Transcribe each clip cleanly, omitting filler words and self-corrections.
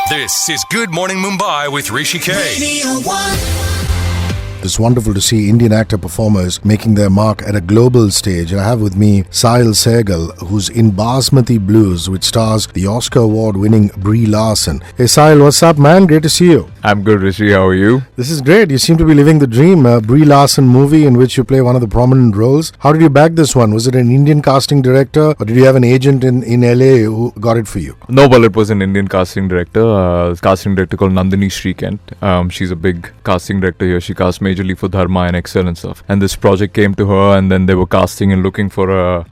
This is Good Morning Mumbai with Hrishi K. It's wonderful to see Indian actor performers making their mark at a global stage. I have with me Saahil Sehgal, who's in Basmati Blues, which stars the Oscar award-winning Brie Larson. Hey Saahil, what's up, man? Great to see you. I'm good, Hrishi. How are you? This is great. You seem to be living the dream. A Brie Larson movie in which you play one of the prominent roles. How did you bag this one? Was it an Indian casting director, or did you have an agent in LA who got it for you? No, well, it was an Indian casting director. Casting director called Nandini Shrikant. She's a big casting director here. She casts majorly for Dharma and Excel and stuff. And this project came to her, and then they were casting and looking for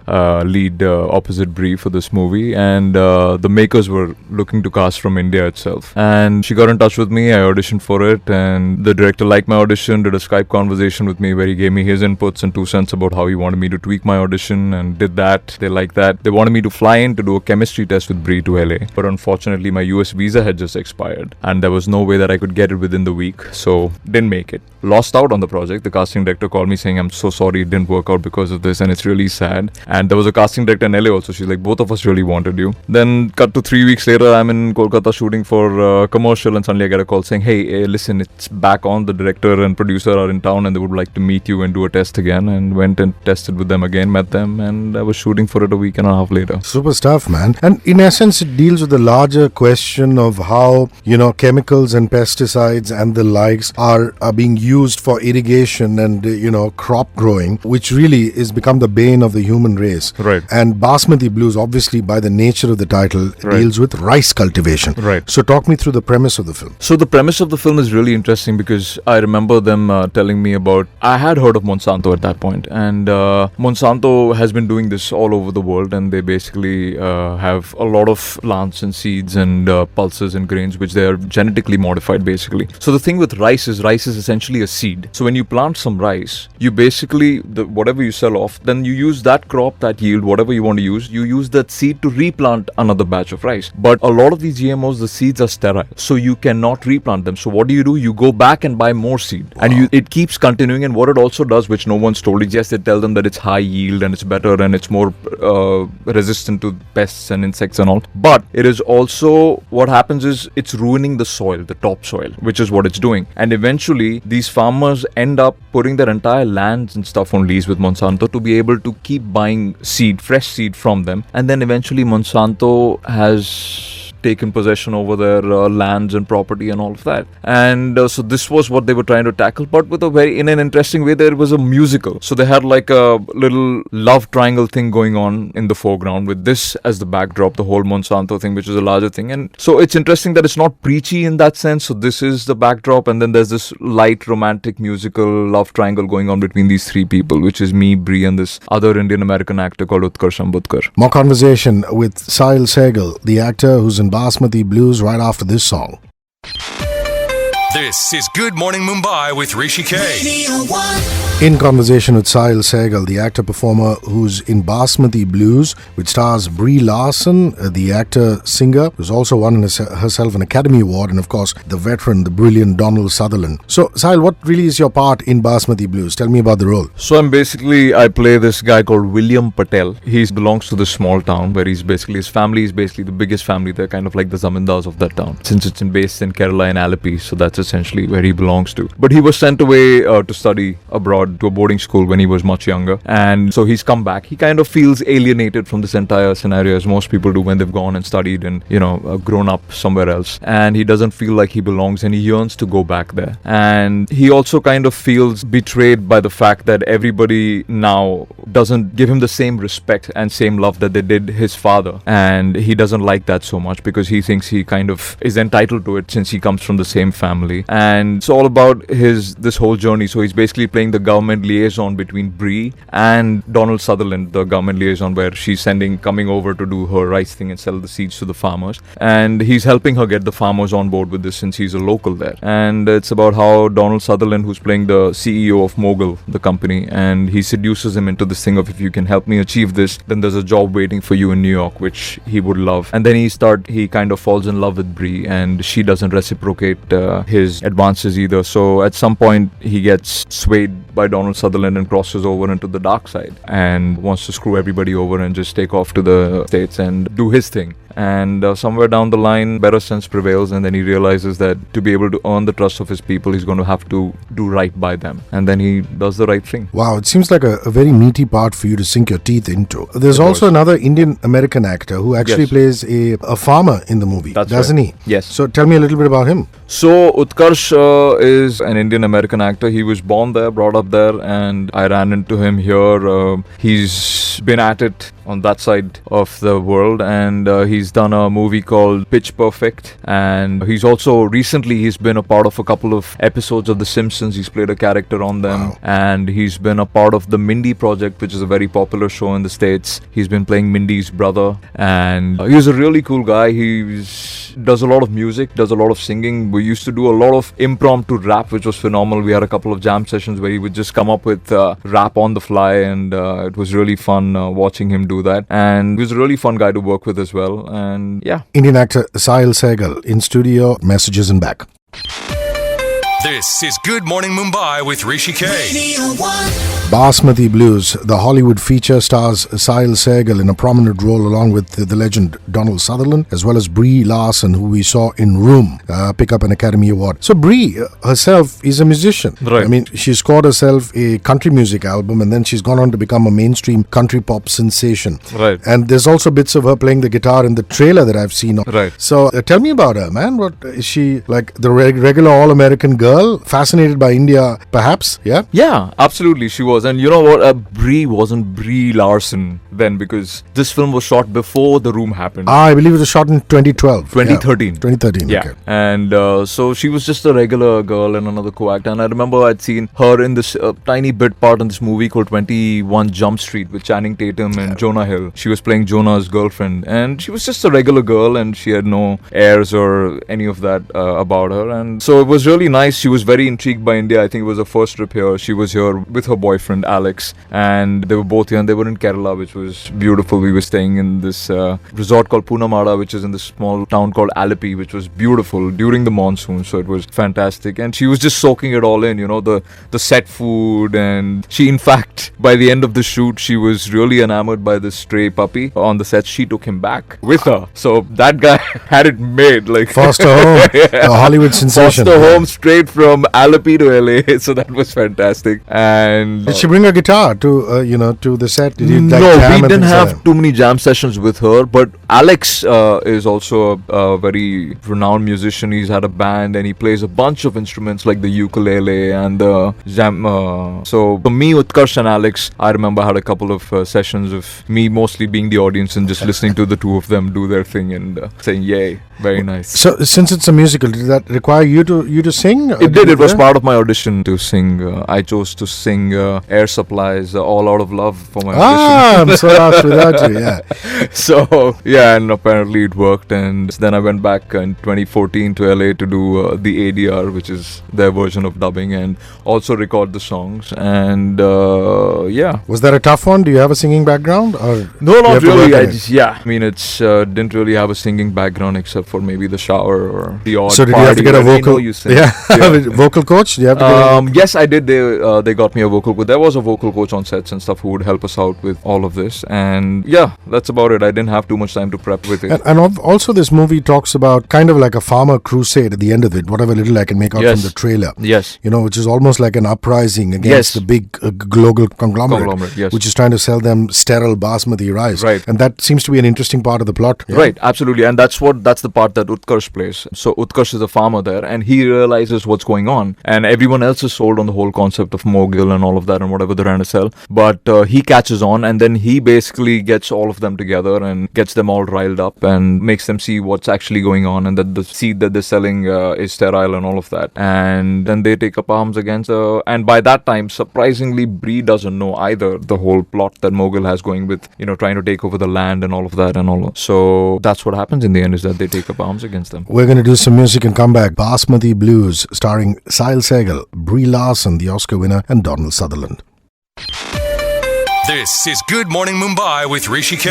a lead opposite Brie for this movie. And the makers were looking to cast from India itself. And she got in touch with me. I auditioned for it, and the director liked my audition, did a Skype conversation with me where he gave me his inputs and 2 cents about how he wanted me to tweak my audition, and did that. They liked that. They wanted me to fly in to do a chemistry test with Brie to LA. But unfortunately, my US visa had just expired, and there was no way that I could get it within the week. So, didn't make it. Lost out on the project. The casting director called me saying, I'm so sorry it didn't work out because of this, and it's really sad. And there was a casting director in LA also. She's like, both of us really wanted you. Then cut to 3 weeks later, I'm in Kolkata shooting for a commercial, and suddenly I get a call saying, hey, listen, it's back on. The director and producer are in town and they would like to meet you and do a test again. And went and tested with them again, met them, and I was shooting for it a week and a half later. Super stuff, man. And in essence, it deals with the larger question of how, chemicals and pesticides and the likes are being used for irrigation and, crop growing, which really is become the bane of the human race. Right. And Basmati Blues, obviously by the nature of the title, deals with rice cultivation. Right. So talk me through the premise of the film. So the premise of the film is really interesting because I remember them telling me about, I had heard of Monsanto at that point, and Monsanto has been doing this all over the world, and they basically have a lot of plants and seeds and pulses and grains which they are genetically modified basically. So the thing with rice is essentially a seed. So when you plant some rice, you basically, whatever you sell off, then you use that crop, that yield, whatever you want to use, you use that seed to replant another batch of rice. But a lot of these GMOs, the seeds are sterile, so you cannot replant them. So what do? You go back and buy more seed. Wow. And it keeps continuing. And what it also does, which no one's told, is yes, they tell them that it's high yield and it's better and it's more resistant to pests and insects and all. But it is also, what happens is it's ruining the soil, the topsoil, which is what it's doing. And eventually, these farmers end up putting their entire lands and stuff on lease with Monsanto to be able to keep buying seed, fresh seed from them. And then eventually Monsanto has taken possession over their lands and property and all of that. And so this was what they were trying to tackle, but with in an interesting way. There was a musical. So they had like a little love triangle thing going on in the foreground with this as the backdrop, the whole Monsanto thing, which is a larger thing. And so it's interesting that it's not preachy in that sense. So this is the backdrop, and then there's this light romantic musical love triangle going on between these 3 people, which is me, Brie, and this other Indian American actor called Utkarsh Ambudkar. More conversation with Saahil Sehgal, the actor who's in Basmati Blues, right after this song. This is Good Morning Mumbai with Hrishi K. In conversation with Saahil Sehgal, the actor-performer who's in Basmati Blues, which stars Brie Larson, the actor-singer, who's also won herself an Academy Award, and of course, the veteran, the brilliant Donald Sutherland. So, Saahil, what really is your part in Basmati Blues? Tell me about the role. So, I play this guy called William Patel. He belongs to this small town where his family is basically the biggest family. They're kind of like the zamindars of that town, since it's based in Kerala and Alleppey, so that's essentially where he belongs to. But he was sent away to study abroad to a boarding school when he was much younger, and so he's come back. He kind of feels alienated from this entire scenario, as most people do when they've gone and studied and grown up somewhere else, and he doesn't feel like he belongs, and he yearns to go back there. And he also kind of feels betrayed by the fact that everybody now doesn't give him the same respect and same love that they did his father, and he doesn't like that so much because he thinks he kind of is entitled to it since he comes from the same family. And it's all about this whole journey. So he's basically playing the government liaison between Brie and Donald Sutherland, the government liaison, where she's coming over to do her rice thing and sell the seeds to the farmers. And he's helping her get the farmers on board with this since he's a local there. And it's about how Donald Sutherland, who's playing the CEO of Mogul, the company, and he seduces him into this thing of, if you can help me achieve this, then there's a job waiting for you in New York, which he would love. And then he kind of falls in love with Brie, and she doesn't reciprocate his advances either. So at some point he gets swayed by Donald Sutherland and crosses over into the dark side and wants to screw everybody over and just take off to the States and do his thing. And somewhere down the line, better sense prevails, and then he realizes that to be able to earn the trust of his people, he's going to have to do right by them. And then he does the right thing. Wow, it seems like a very meaty part for you to sink your teeth into. There's also another Indian-American actor who actually plays a farmer in the movie, doesn't he? Yes. So tell me a little bit about him. So Utkarsh is an Indian-American actor. He was born there, brought up there, and I ran into him here. He's been at it on that side of the world, and he's done a movie called Pitch Perfect, and he's been a part of a couple of episodes of The Simpsons. He's played a character on them. Wow. And he's been a part of the Mindy Project, which is a very popular show in the States. He's been playing Mindy's brother, and he's a really cool guy. He does a lot of music, does a lot of singing. We used to do a lot of impromptu rap, which was phenomenal. We had a couple of jam sessions where he would just come up with rap on the fly, and it was really fun watching him do that. And he was a really fun guy to work with as well. And yeah. Indian actor Saahil Sehgal in studio, messages and back. This is Good Morning Mumbai with Hrishi K. Basmati Blues, the Hollywood feature, stars Saahil Sehgal in a prominent role along with the legend Donald Sutherland, as well as Brie Larson, who we saw in Room pick up an Academy Award. So Brie herself is a musician. Right. I mean, she scored herself a country music album, and then she's gone on to become a mainstream country pop sensation. Right. And there's also bits of her playing the guitar in the trailer that I've seen. Right. So tell me about her, man. What is she like? The regular all-American girl? Fascinated by India, perhaps? Yeah? Yeah, absolutely, she was. And you know what? Brie wasn't Brie Larson then, because this film was shot before The Room happened. I believe it was shot in 2012. 2013. Yeah. 2013, yeah. okay. And so she was just a regular girl and another co-actor. And I remember I'd seen her in this tiny bit part in this movie called 21 Jump Street with Channing Tatum and Jonah Hill. She was playing Jonah's girlfriend. And she was just a regular girl, and she had no airs or any of that about her. And so it was really nice. She was very intrigued by India. I think it was her first trip here. She was here with her boyfriend Alex, and they were both here, and they were in Kerala, which was beautiful. We were staying in this resort called Punamada, which is in this small town called Alleppey, which was beautiful during the monsoon. So it was fantastic, and she was just soaking it all in, you know, the set food. And she, in fact, by the end of the shoot, she was really enamored by this stray puppy on the set. She took him back with her. So that guy had it made, like Foster home, a Hollywood sensation. Foster home straight from Alleppey to LA. So that was fantastic. And did she bring a guitar to to the set? Did you no, we didn't have too many jam sessions with her. But Alex is also a very renowned musician. He's had a band, and he plays a bunch of instruments like the ukulele and the jam. So for me, Utkarsh and Alex, I remember I had a couple of sessions of me mostly being the audience and just listening to the two of them do their thing and saying yay. Very nice. So since it's a musical, did that require you to sing? It did. It was part of my audition to sing. I chose to sing Air Supply's All Out of Love for my audition. I'm so lost without you, yeah. So, yeah, and apparently it worked. And then I went back in 2014 to LA to do the ADR, which is their version of dubbing, and also record the songs. And yeah. Was that a tough one? Do you have a singing background? Or no, not really. I mean, it's didn't really have a singing background except for maybe the shower or the odd. So did you have to get a vocal? Yeah. Vocal coach? Do you have to yes, I did. They got me a vocal coach. There was a vocal coach on sets and stuff who would help us out with all of this. And yeah, that's about it. I didn't have too much time to prep with it. And also this movie talks about kind of like a farmer crusade at the end of it, whatever little I can make out from the trailer. Yes. You know, which is almost like an uprising against the big global conglomerate yes. which is trying to sell them sterile basmati rice. Right. And that seems to be an interesting part of the plot. Yeah? Right, absolutely. And that's the part that Utkarsh plays. So Utkarsh is a farmer there, and he realizes what's going on. And everyone else is sold on the whole concept of mogul and all of that and whatever they're trying to sell. But he catches on, and then he basically gets all of them together and gets them all riled up and makes them see what's actually going on, and that the seed that they're selling is sterile and all of that. And then they take up arms against and by that time, surprisingly, Brie doesn't know either the whole plot that Mughal has going with, trying to take over the land and all of that and all. So that's what happens in the end, is that they take up arms against them. We're going to do some music and come back. Basmati Blues, starring Saahil Sehgal, Brie Larson, the Oscar winner, and Donald Sutherland. This is Good Morning Mumbai with Hrishi K.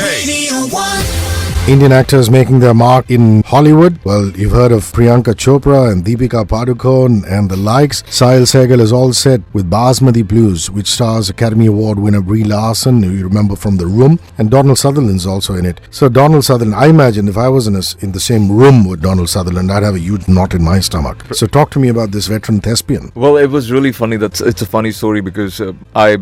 Indian actors making their mark in Hollywood. Well, you've heard of Priyanka Chopra and Deepika Padukone and the likes. Saahil Sehgal is all set with Basmati Blues, which stars Academy Award winner Brie Larson, who you remember from The Room, and Donald Sutherland's also in it. So Donald Sutherland, I imagine if I was in the same room with Donald Sutherland, I'd have a huge knot in my stomach. So talk to me about this veteran thespian. Well, it was really funny. It's a funny story because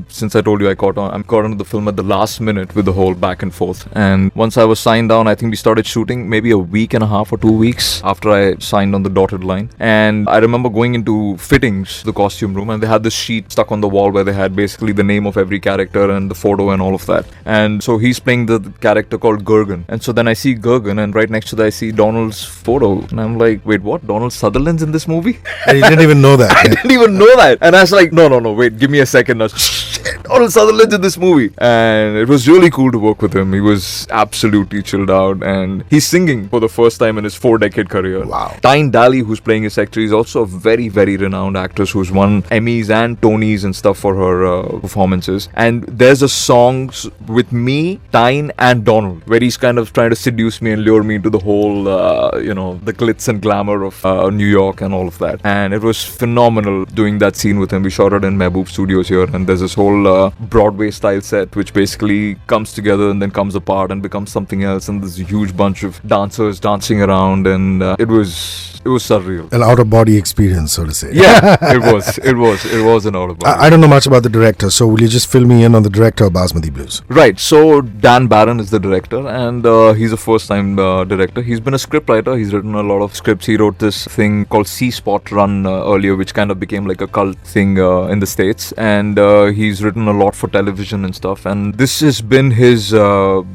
since I told you I caught onto the film at the last minute with the whole back and forth. And once I was signed on, I think we started shooting maybe a week and a half or 2 weeks after I signed on the dotted line. And I remember going into fittings, the costume room, and they had this sheet stuck on the wall where they had basically the name of every character and the photo and all of that. And so he's playing the character called Gurgan. And so then I see Gurgan, and right next to that I see Donald's photo. And I'm like, wait, what? Donald Sutherland's in this movie? And you didn't even know that. I didn't even know that. And I was like, no, wait, give me a second now. Donald Sutherland's in this movie. And it was really cool to work with him. He was absolutely chilled out, and he's singing for the first time in his 4-decade career. Wow. Tyne Daly, who's playing his secretary, is also a very, very renowned actress who's won Emmys and Tonys and stuff for her performances. And there's a song with me, Tyne, and Donald, where he's kind of trying to seduce me and lure me into the whole, the glitz and glamour of New York and all of that. And it was phenomenal doing that scene with him. We shot it in Mehboob Studios here, and there's this whole Broadway style set which basically comes together and then comes apart and becomes something else, and there's a huge bunch of dancers dancing around, and it was surreal. An out-of-body experience, so to say. Yeah, it was an out-of-body. I don't know much about the director, so will you just fill me in on the director of Basmati Blues? Right, so Dan Barron is the director, and he's a first-time director. He's been a scriptwriter. He's written a lot of scripts. He wrote this thing called C-Spot Run earlier, which kind of became like a cult thing in the States, and he's written a lot for television and stuff, and this has been his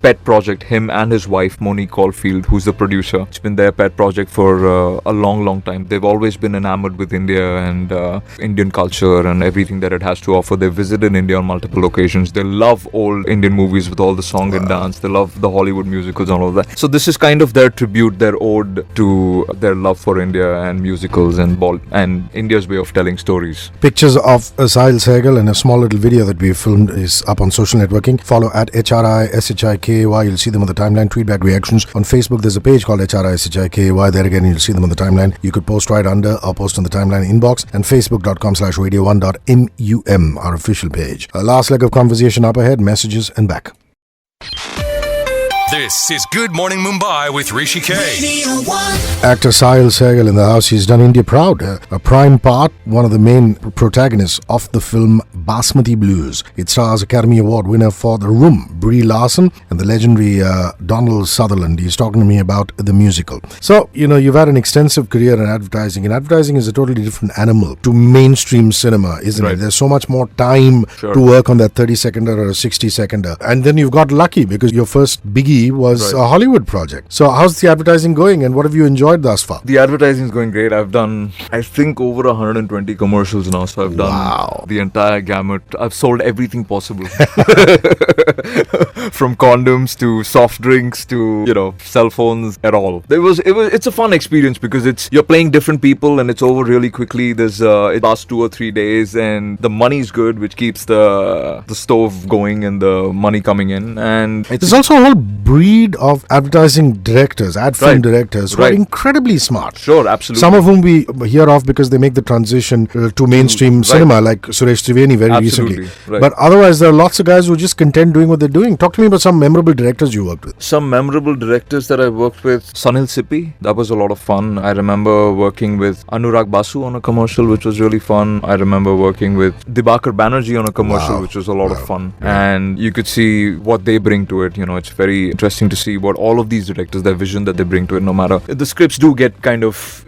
pet project, him and his wife Monique Caulfield, who's the producer. It's been their pet project for a long time. They've always been enamored with India and Indian culture and everything that it has to offer. They've visited India on multiple occasions. They love old Indian movies with all the song and dance. They love the Hollywood musicals and all of that. So this is kind of their tribute, their ode to their love for India and musicals and India's way of telling stories. Pictures of Saahil Sehgal and a small little video that we filmed is up on social networking. Follow at HRISHIKAY. You'll see them on the timeline. Tweet back reactions. On Facebook, there's a page called HRISHIKAY. There again, you'll see them on the timeline. You could post right under or post on the timeline inbox, and facebook.com/radio1.mum, our official page. A last leg of conversation up ahead, messages and back. This is Good Morning Mumbai with Hrishi K. Actor Saahil Sehgal in the house. He's done India proud. A prime part, one of the main protagonists of the film Basmati Blues. It stars Academy Award winner for The Room, Brie Larson, and the legendary Donald Sutherland. He's talking to me about the musical. So, you've had an extensive career in advertising, and advertising is a totally different animal to mainstream cinema, isn't it? There's so much more time to work on that 30-seconder or a 60-seconder. And then you've got lucky because your first biggie was a Hollywood project. So how's the advertising going, and what have you enjoyed thus far? The advertising is going great. I've done, I think, over 120 commercials now. So I've done the entire gamut. I've sold everything possible. From condoms to soft drinks to, cell phones at all. It's a fun experience because you're playing different people and it's over really quickly. It lasts 2 or 3 days and the money's good, which keeps the stove going and the money coming in. And there's also a whole breed of advertising directors, film directors who are incredibly smart. Sure, absolutely. Some of whom we hear of because they make the transition to mainstream cinema, like Suresh Triveni very recently. But otherwise, there are lots of guys who are just content doing what they're doing. Talk to me about some memorable directors you worked with. Some memorable directors that I worked with. Saahil Sehgal, that was a lot of fun. I remember working with Anurag Basu on a commercial, which was really fun. I remember working with Dibakar Banerjee on a commercial, which was a lot of fun. And you could see what they bring to it. It's very interesting to see what all of these directors, their vision that they bring to it, no matter. The scripts do get kind of,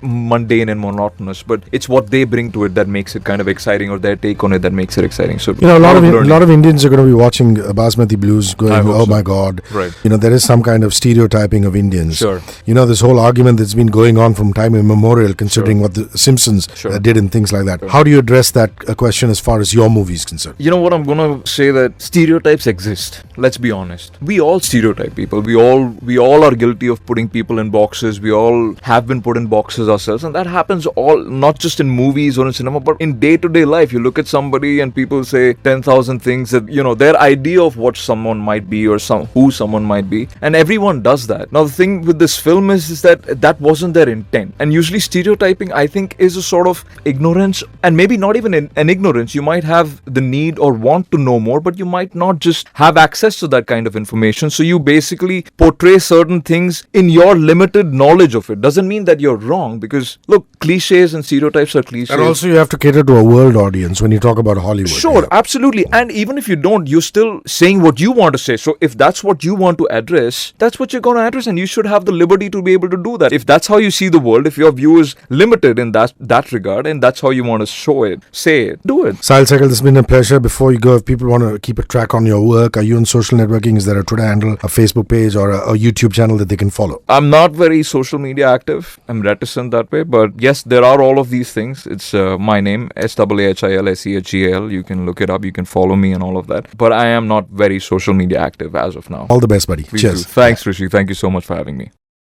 mundane and monotonous, but it's what they bring to it that makes it kind of exciting, or their take on it that makes it exciting. So, a lot of Indians are going to be watching Basmati Blues going, my God. Right. There is some kind of stereotyping of Indians. Sure. This whole argument that's been going on from time immemorial, considering what the Simpsons did and things like that. How do you address that question as far as your movie is concerned? You know what, I'm going to say that stereotypes exist. Let's be honest. We all stereotype people. We all are guilty of putting people in boxes. We all have been put in boxes ourselves, and that happens not just in movies or in cinema, but in day-to-day life. You look at somebody and people say 10,000 things that, their idea of what someone might be or who someone might be, and everyone does that. Now the thing with this film is that wasn't their intent, and usually stereotyping, I think, is a sort of ignorance, and maybe not even an ignorance. You might have the need or want to know more, but you might not just have access to that kind of information, so you basically portray certain things in your limited knowledge of it. Doesn't mean that you're wrong, because look, cliches and stereotypes are cliches. And also you have to cater to a world audience when you talk about Hollywood. Sure, absolutely. And even if you don't, you're still saying what you want to say. So if that's what you want to address, that's what you're going to address, and you should have the liberty to be able to do that. If that's how you see the world, if your view is limited in that regard, and that's how you want to show it, say it, do it. Saahil Sehgal, this has been a pleasure. Before you go, if people want to keep a track on your work, are you on social networking? Is there a Twitter handle, a Facebook page, or a YouTube channel that they can follow? I'm not very social media active. I'm reticent that way. But yes, there are all of these things. It's my name, SAAHIL. You can look it up. You can follow me and all of that. But I am not very social media active as of now. All the best, buddy. Please Cheers. do. Thanks, Hrishi. Thank you so much for having me.